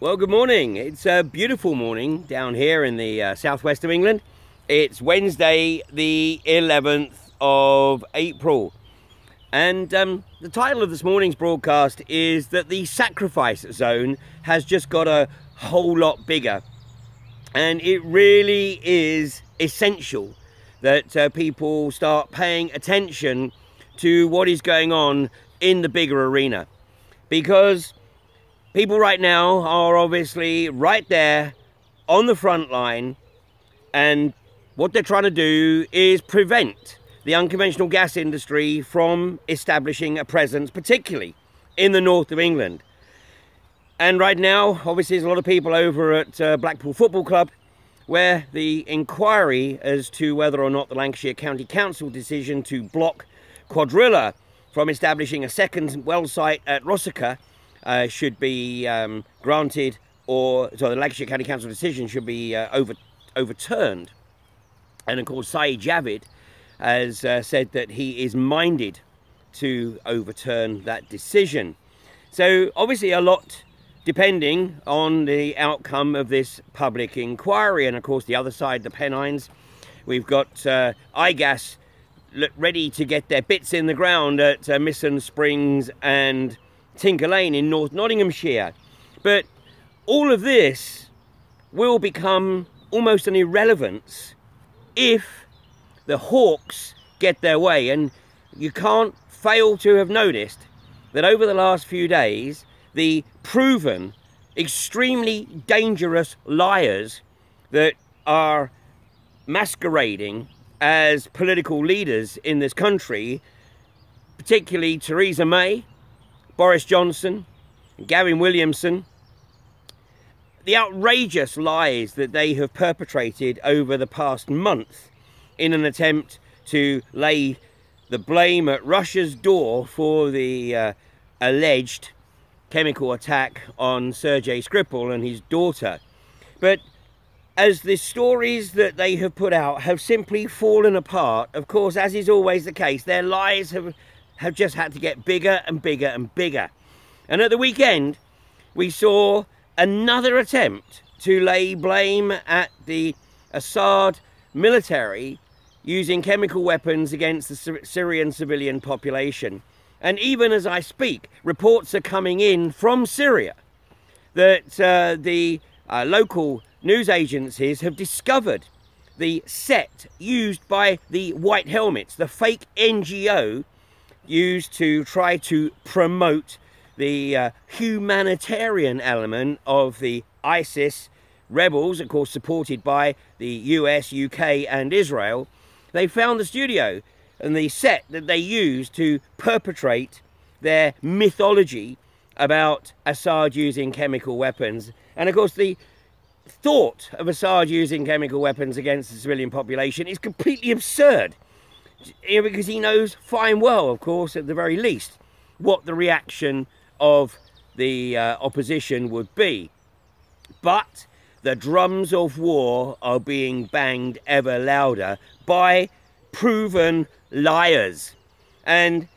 Well, good morning. It's a beautiful morning down here in the southwest of England. It's Wednesday, the 11th of April. And the title of this morning's broadcast is that the sacrifice zone has just got a whole lot bigger. And it really is essential that people start paying attention to what is going on in the bigger arena. Because people right now are obviously right there on the front line, and what they're trying to do is prevent the unconventional gas industry from establishing a presence, particularly in the north of England. And right now, obviously, there's a lot of people over at Blackpool Football Club, where the inquiry as to whether or not the Lancashire County Council decision to block Quadrilla from establishing a second well site at Rossiter should be granted, or so the Lancashire County Council decision should be overturned. And of course, Saeed Javid has said that he is minded to overturn that decision. So obviously a lot depending on the outcome of this public inquiry. And of course, the other side, the Pennines, we've got iGas ready to get their bits in the ground at Misson Springs and Tinker Lane in North Nottinghamshire. But all of this will become almost an irrelevance if the hawks get their way. And you can't fail to have noticed that over the last few days, the proven extremely dangerous liars that are masquerading as political leaders in this country, particularly Theresa May, Boris Johnson, Gavin Williamson, the outrageous lies that they have perpetrated over the past month in an attempt to lay the blame at Russia's door for the alleged chemical attack on Sergei Skripal and his daughter. But as the stories that they have put out have simply fallen apart, of course, as is always the case, their lies have just had to get bigger and bigger and bigger. And at the weekend, we saw another attempt to lay blame at the Assad military using chemical weapons against the Syrian civilian population. And even as I speak, reports are coming in from Syria that the local news agencies have discovered the set used by the White Helmets, the fake NGO used to try to promote the humanitarian element of the ISIS rebels, of course supported by the US, UK and Israel. They found the studio and the set that they used to perpetrate their mythology about Assad using chemical weapons. And of course the thought of Assad using chemical weapons against the civilian population is completely absurd, because he knows fine well, of course, at the very least, what the reaction of the opposition would be. But the drums of war are being banged ever louder by proven liars. And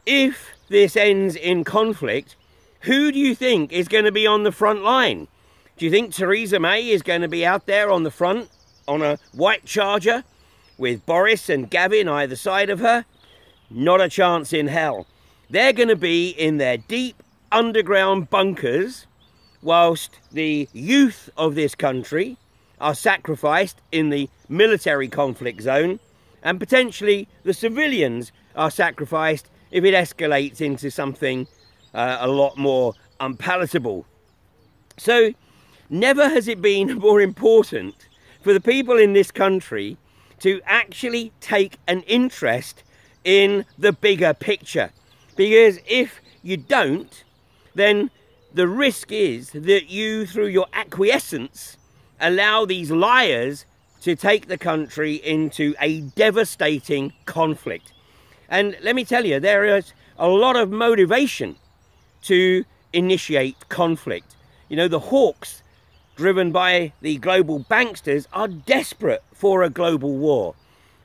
if this ends in conflict, who do you think is going to be on the front line? Do you think Theresa May is going to be out there on the front on a white charger with Boris and Gavin either side of her? Not a chance in hell. They're going to be in their deep underground bunkers whilst the youth of this country are sacrificed in the military conflict zone, and potentially the civilians are sacrificed if it escalates into something a lot more unpalatable. So never has it been more important for the people in this country to actually take an interest in the bigger picture. Because if you don't, then the risk is that you, through your acquiescence, allow these liars to take the country into a devastating conflict. And let me tell you, there is a lot of motivation to initiate conflict. You know, the hawks, driven by the global banksters, are desperate for a global war.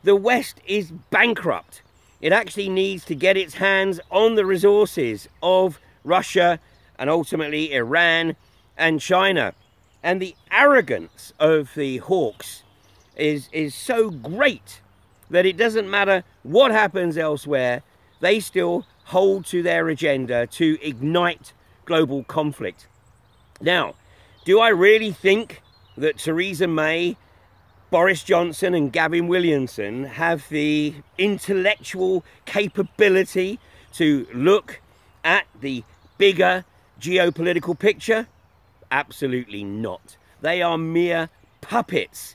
The West is bankrupt. It actually needs to get its hands on the resources of Russia and ultimately Iran and China. And the arrogance of the hawks is so great that it doesn't matter what happens elsewhere, they still hold to their agenda to ignite global conflict. Now, do I really think that Theresa May, Boris Johnson and Gavin Williamson have the intellectual capability to look at the bigger geopolitical picture? Absolutely not. They are mere puppets.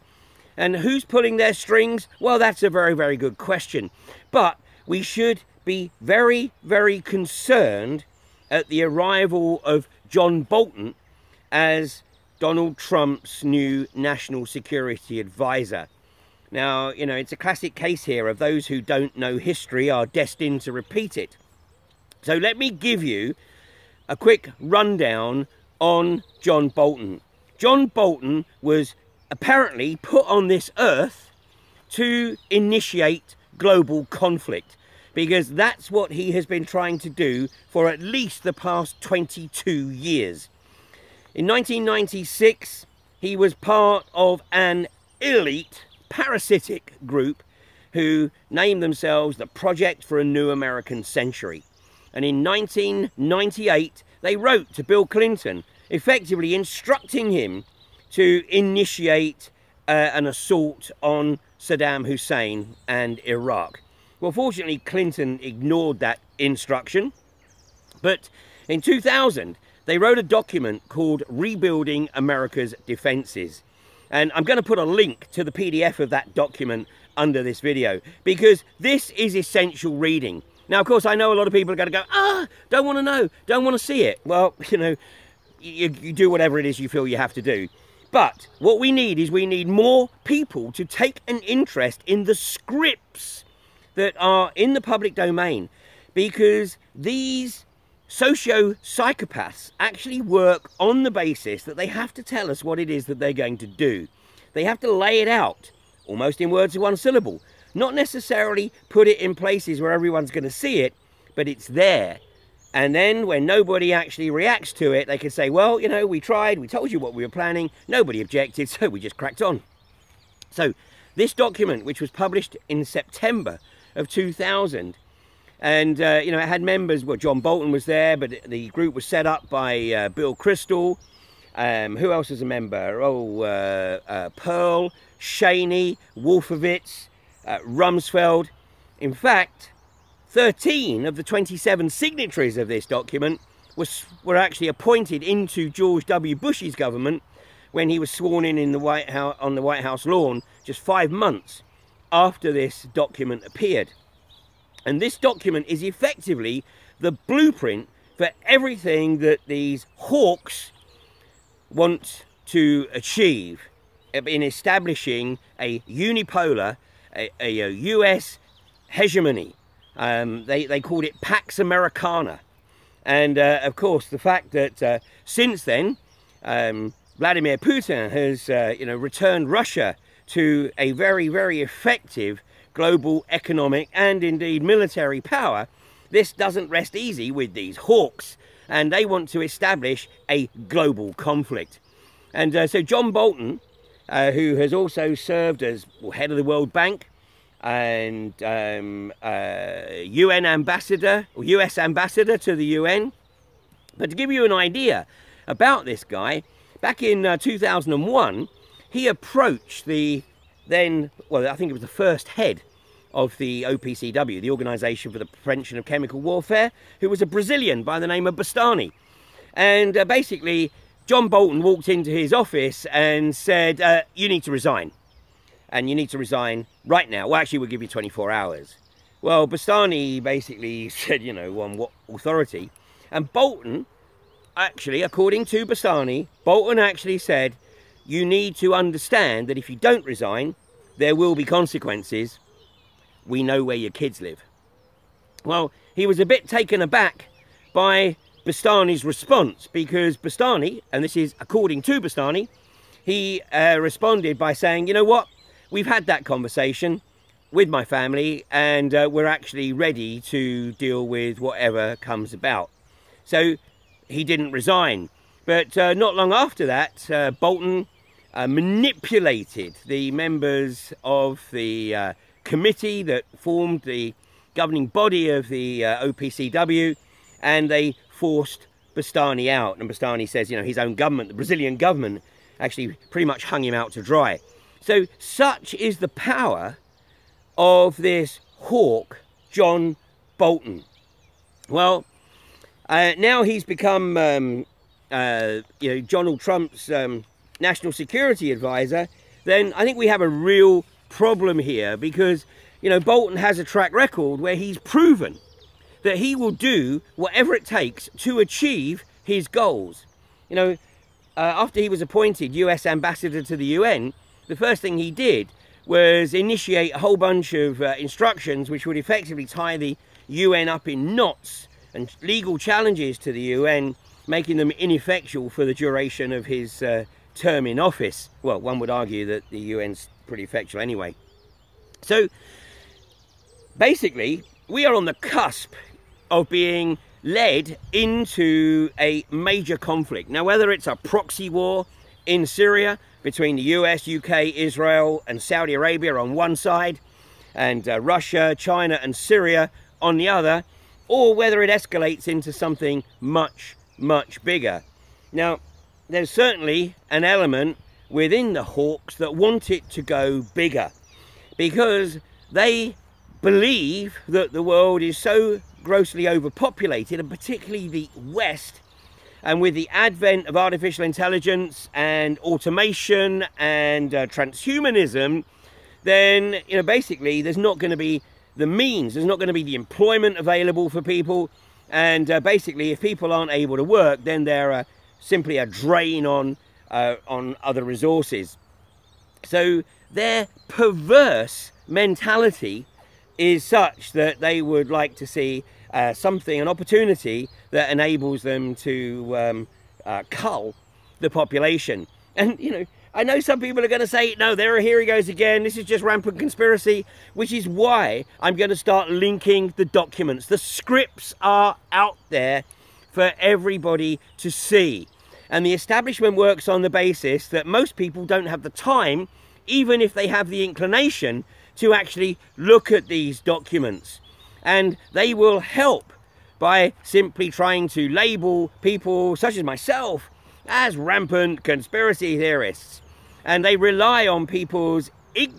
And who's pulling their strings? Well, that's a very, very good question. But we should be very, very concerned at the arrival of John Bolton as Donald Trump's new national security advisor. Now, you know, it's a classic case here of those who don't know history are destined to repeat it. So let me give you a quick rundown on John Bolton. John Bolton was apparently put on this earth to initiate global conflict, because that's what he has been trying to do for at least the past 22 years. In 1996, he was part of an elite parasitic group who named themselves the Project for a New American Century. And in 1998, they wrote to Bill Clinton, effectively instructing him to initiate an assault on Saddam Hussein and Iraq. Well, fortunately, Clinton ignored that instruction. But in 2000, they wrote a document called Rebuilding America's Defenses. And I'm going to put a link to the PDF of that document under this video, because this is essential reading. Now, of course, I know a lot of people are going to go, don't want to know, don't want to see it. Well, you know, you do whatever it is you feel you have to do. But what we need is we need more people to take an interest in the scripts that are in the public domain, because these socio-psychopaths actually work on the basis that they have to tell us what it is that they're going to do. They have to lay it out, almost in words of one syllable. Not necessarily put it in places where everyone's going to see it, but it's there. And then when nobody actually reacts to it, they can say, well, you know, we tried, we told you what we were planning, nobody objected, so we just cracked on. So this document, which was published in September of 2000, and you know, it had members. Well, John Bolton was there, but the group was set up by Bill Kristol. Who else was a member? Pearl, Cheney, Wolfowitz, Rumsfeld. In fact, 13 of the 27 signatories of this document were actually appointed into George W. Bush's government when he was sworn in the White House, on the White House lawn, just 5 months after this document appeared. And this document is effectively the blueprint for everything that these hawks want to achieve in establishing a unipolar, a US hegemony. They called it Pax Americana. And of course, the fact that since then, Vladimir Putin has you know, returned Russia to a very, very effective global economic and indeed military power, this doesn't rest easy with these hawks, and they want to establish a global conflict. And so John Bolton, who has also served as head of the World Bank and UN ambassador, or US ambassador to the UN. But to give you an idea about this guy, back in 2001, he approached the then, well, I think it was the first head of the OPCW, the Organisation for the Prevention of Chemical Warfare, who was a Brazilian by the name of Bastani. And basically, John Bolton walked into his office and said, you need to resign. And you need to resign right now. Well, actually, we'll give you 24 hours. Well, Bastani basically said, you know, on what authority? And Bolton, actually, according to Bastani, Bolton actually said, you need to understand that if you don't resign, there will be consequences. We know where your kids live. Well, he was a bit taken aback by Bastani's response, because Bastani, and this is according to Bastani, he responded by saying, you know what, we've had that conversation with my family, and we're actually ready to deal with whatever comes about. So he didn't resign. But not long after that, Bolton manipulated the members of the committee that formed the governing body of the OPCW, and they forced Bastani out. And Bastani says, you know, his own government, the Brazilian government, actually pretty much hung him out to dry. So such is the power of this hawk, John Bolton. Well, now he's become, you know, Donald Trump's national security advisor. Then I think we have a real problem here, because, you know, Bolton has a track record where he's proven that he will do whatever it takes to achieve his goals. You know, after he was appointed US ambassador to the UN, the first thing he did was initiate a whole bunch of instructions which would effectively tie the UN up in knots, and legal challenges to the UN, making them ineffectual for the duration of his term in office. Well, one would argue that the UN's pretty effectual anyway. So basically, we are on the cusp of being led into a major conflict. Now, whether it's a proxy war in Syria between the US, UK, Israel and Saudi Arabia on one side, and Russia, China and Syria on the other, or whether it escalates into something much, much bigger. Now, there's certainly an element within the hawks that want it to go bigger, because they believe that the world is so grossly overpopulated, and particularly the West, and with the advent of artificial intelligence and automation and transhumanism, then, you know, basically there's not going to be the means, there's not going to be the employment available for people, and basically if people aren't able to work, then they're simply a drain on other resources. So their perverse mentality is such that they would like to see an opportunity that enables them to cull the population. And, you know, I know some people are going to say, no, here he goes again, this is just rampant conspiracy, which is why I'm going to start linking the documents. The scripts are out there for everybody to see. And the establishment works on the basis that most people don't have the time, even if they have the inclination, to actually look at these documents. And they will help by simply trying to label people such as myself as rampant conspiracy theorists. And they rely on people's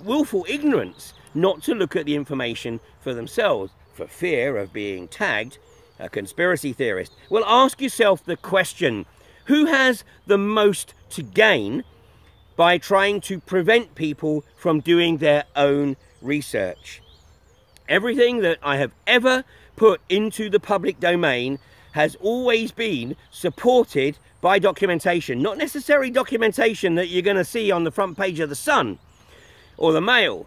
willful ignorance not to look at the information for themselves, for fear of being tagged a conspiracy theorist. Well, ask yourself the question, who has the most to gain by trying to prevent people from doing their own research? Everything that I have ever put into the public domain has always been supported by documentation. Not necessarily documentation that you're going to see on the front page of the Sun or the Mail,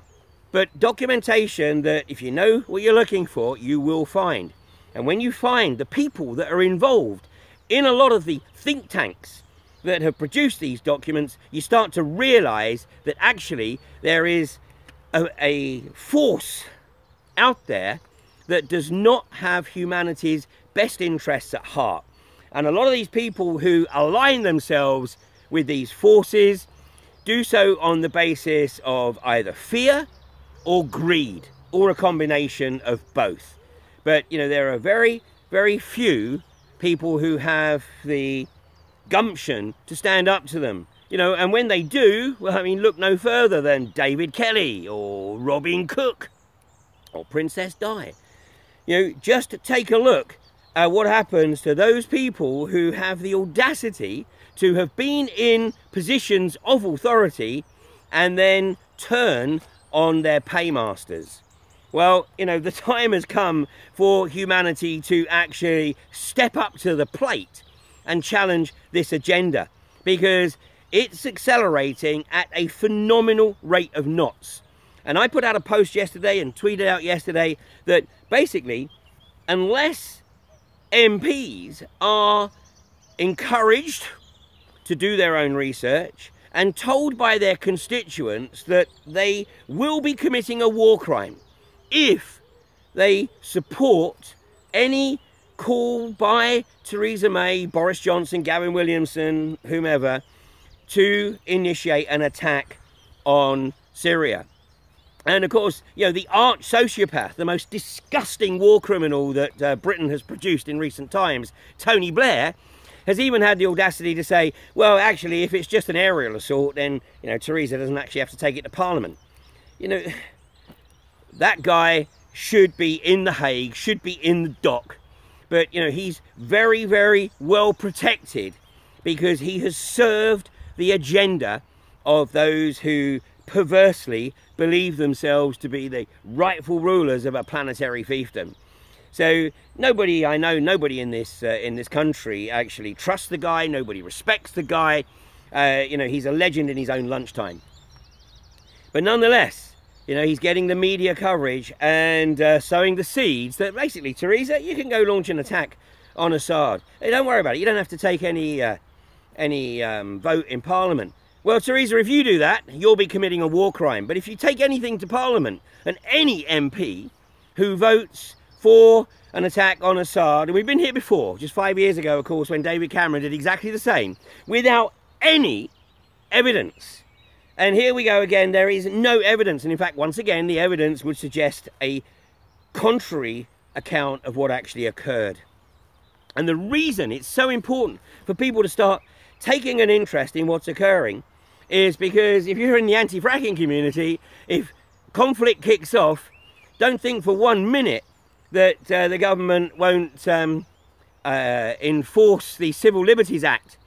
but documentation that if you know what you're looking for, you will find. And when you find the people that are involved in a lot of the think tanks that have produced these documents, you start to realize that actually there is a force out there that does not have humanity's best interests at heart. And a lot of these people who align themselves with these forces do so on the basis of either fear or greed, or a combination of both. But, you know, there are very, very few people who have the gumption to stand up to them. You know, and when they do, well, I mean, look no further than David Kelly or Robin Cook or Princess Di. You know, just take a look at what happens to those people who have the audacity to have been in positions of authority and then turn on their paymasters. Well, you know, the time has come for humanity to actually step up to the plate and challenge this agenda, because it's accelerating at a phenomenal rate of knots. And I put out a post yesterday and tweeted out yesterday that basically, unless MPs are encouraged to do their own research and told by their constituents that they will be committing a war crime if they support any call by Theresa May, Boris Johnson, Gavin Williamson, whomever, to initiate an attack on Syria. And of course, you know, the arch sociopath, the most disgusting war criminal that Britain has produced in recent times, Tony Blair, has even had the audacity to say, well, actually, if it's just an aerial assault, then, you know, Theresa doesn't actually have to take it to Parliament. You know, that guy should be in The Hague, should be in the dock. But, you know, he's very, very well protected because he has served the agenda of those who perversely believe themselves to be the rightful rulers of a planetary fiefdom. So nobody, I know nobody in this country actually trusts the guy. Nobody respects the guy. You know, he's a legend in his own lunchtime. But nonetheless, you know, he's getting the media coverage and sowing the seeds that basically, Theresa, you can go launch an attack on Assad. Hey, don't worry about it. You don't have to take any vote in Parliament. Well, Theresa, if you do that, you'll be committing a war crime. But if you take anything to Parliament, and any MP who votes for an attack on Assad, and we've been here before, just 5 years ago, of course, when David Cameron did exactly the same, without any evidence. And here we go again, there is no evidence. And in fact, once again, the evidence would suggest a contrary account of what actually occurred. And the reason it's so important for people to start taking an interest in what's occurring is because if you're in the anti-fracking community, if conflict kicks off, don't think for 1 minute that the government won't enforce the Civil Liberties Act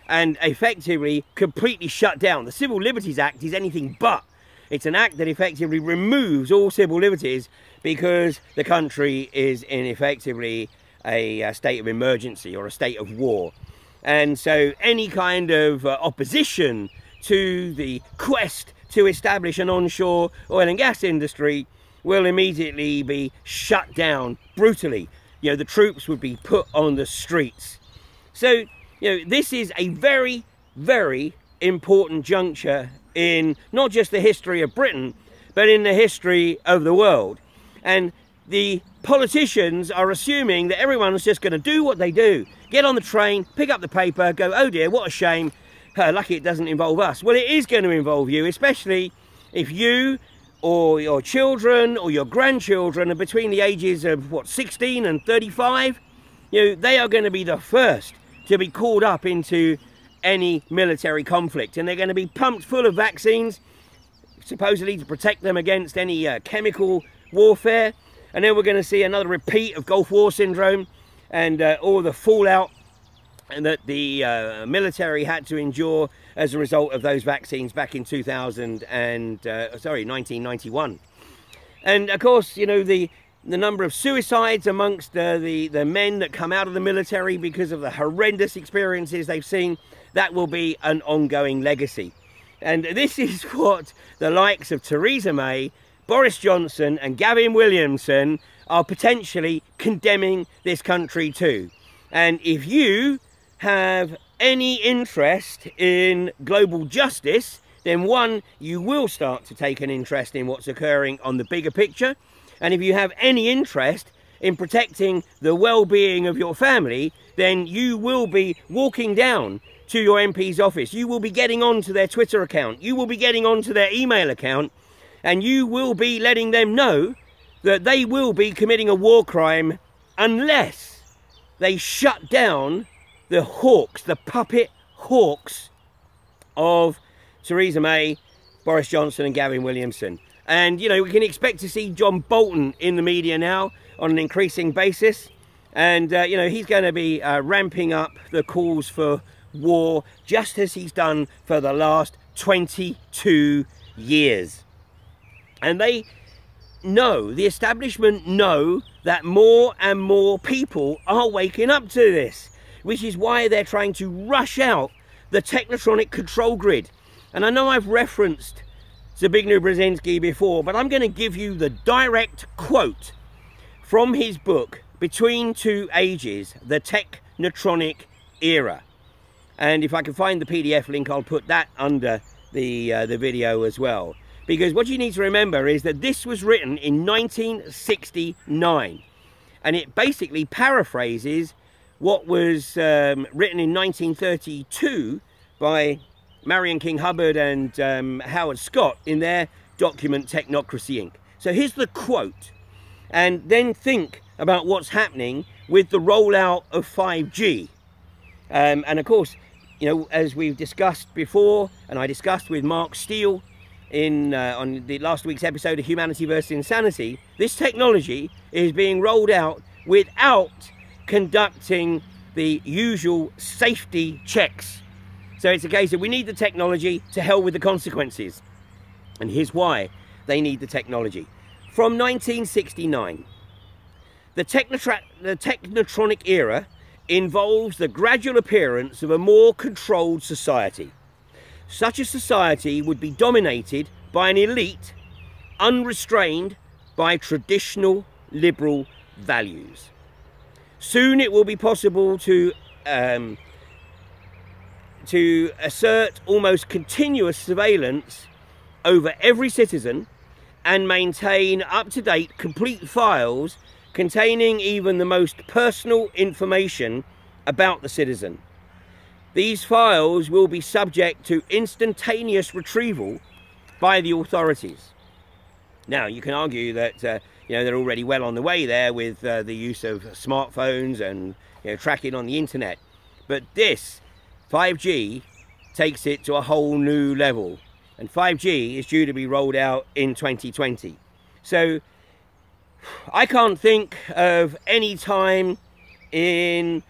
and effectively completely shut down. The Civil Liberties Act is anything but. It's an act that effectively removes all civil liberties because the country is in effectively a state of emergency or a state of war. And so any kind of opposition to the quest to establish an onshore oil and gas industry will immediately be shut down brutally. You know, the troops would be put on the streets. So, you know, this is a very, very important juncture in not just the history of Britain, but in the history of the world. And the politicians are assuming that everyone's just going to do what they do. Get on the train, pick up the paper, go, oh dear, what a shame. Lucky it doesn't involve us. Well, it is going to involve you, especially if you or your children or your grandchildren are between the ages of, what, 16 and 35. You know, they are going to be the first to be called up into any military conflict. And they're going to be pumped full of vaccines, supposedly to protect them against any chemical warfare. And then we're going to see another repeat of Gulf War syndrome and all the fallout that the military had to endure as a result of those vaccines back in 1991. And of course, you know, the number of suicides amongst the men that come out of the military because of the horrendous experiences they've seen, that will be an ongoing legacy. And this is what the likes of Theresa May, Boris Johnson and Gavin Williamson are potentially condemning this country to. And if you have any interest in global justice, then one, you will start to take an interest in what's occurring on the bigger picture. And if you have any interest in protecting the well-being of your family, then you will be walking down to your MP's office. You will be getting onto their Twitter account. You will be getting onto their email account. And you will be letting them know that they will be committing a war crime unless they shut down the hawks, the puppet hawks of Theresa May, Boris Johnson and Gavin Williamson. And, you know, we can expect to see John Bolton in the media now on an increasing basis. And, you know, he's going to be ramping up the calls for war just as he's done for the last 22 years. And they know, the establishment know, that more and more people are waking up to this, which is why they're trying to rush out the Technotronic control grid. And I know I've referenced Zbigniew Brzezinski before, but I'm going to give you the direct quote from his book, Between Two Ages, the Technotronic Era. And if I can find the PDF link, I'll put that under the video as well. Because what you need to remember is that this was written in 1969. and it basically paraphrases what was written in 1932 by Marion King Hubbard and Howard Scott in their document Technocracy Inc. So here's the quote, and then think about what's happening with the rollout of 5G. And of course, you know, as we've discussed before, and I discussed with Mark Steele on the last week's episode of Humanity vs. Insanity, this technology is being rolled out without conducting the usual safety checks. So it's a case of we need the technology, to hell with the consequences. And here's why they need the technology. From 1969, the Technotronic era involves the gradual appearance of a more controlled society. Such a society would be dominated by an elite, unrestrained by traditional liberal values. Soon it will be possible to assert almost continuous surveillance over every citizen and maintain up-to-date complete files containing even the most personal information about the citizen. These files will be subject to instantaneous retrieval by the authorities. Now, you can argue that you know, they're already well on the way there with the use of smartphones and, you know, tracking on the internet. But this 5G takes it to a whole new level, and 5G is due to be rolled out in 2020. So I can't think of any time in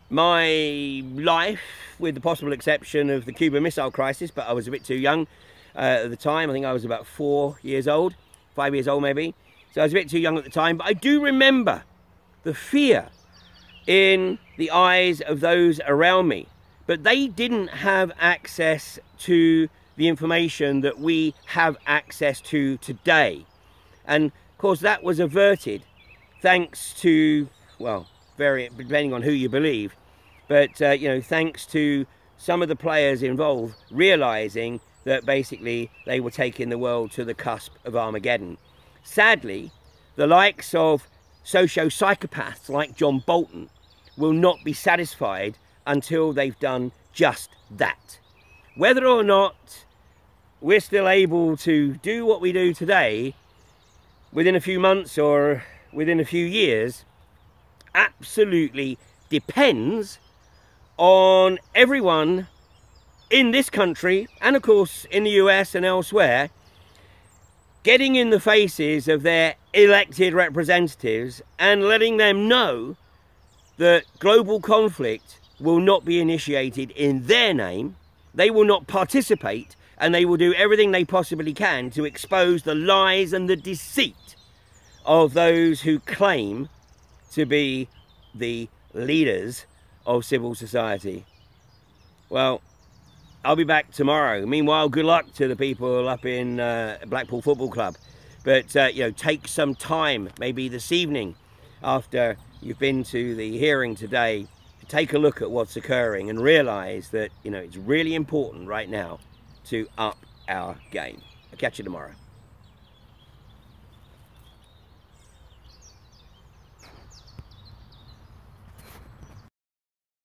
my life, with the possible exception of the Cuban Missile Crisis, but I was a bit too young at the time. I think I was about 4 years old, 5 years old maybe. So I was a bit too young at the time, but I do remember the fear in the eyes of those around me. But they didn't have access to the information that we have access to today. And of course that was averted thanks to, well, depending on who you believe, but you know, thanks to some of the players involved realizing that basically they were taking the world to the cusp of Armageddon. Sadly, the likes of socio-psychopaths like John Bolton will not be satisfied until they've done just that. Whether or not we're still able to do what we do today within a few months or within a few years absolutely depends on everyone in this country, and of course in the US and elsewhere, getting in the faces of their elected representatives and letting them know that global conflict will not be initiated in their name. They will not participate, and they will do everything they possibly can to expose the lies and the deceit of those who claim to be the leaders of civil society. Well, I'll be back tomorrow. Meanwhile, good luck to the people up in Blackpool Football Club. But, you know, take some time, maybe this evening, after you've been to the hearing today, to take a look at what's occurring and realise that, you know, it's really important right now to up our game. I'll catch you tomorrow.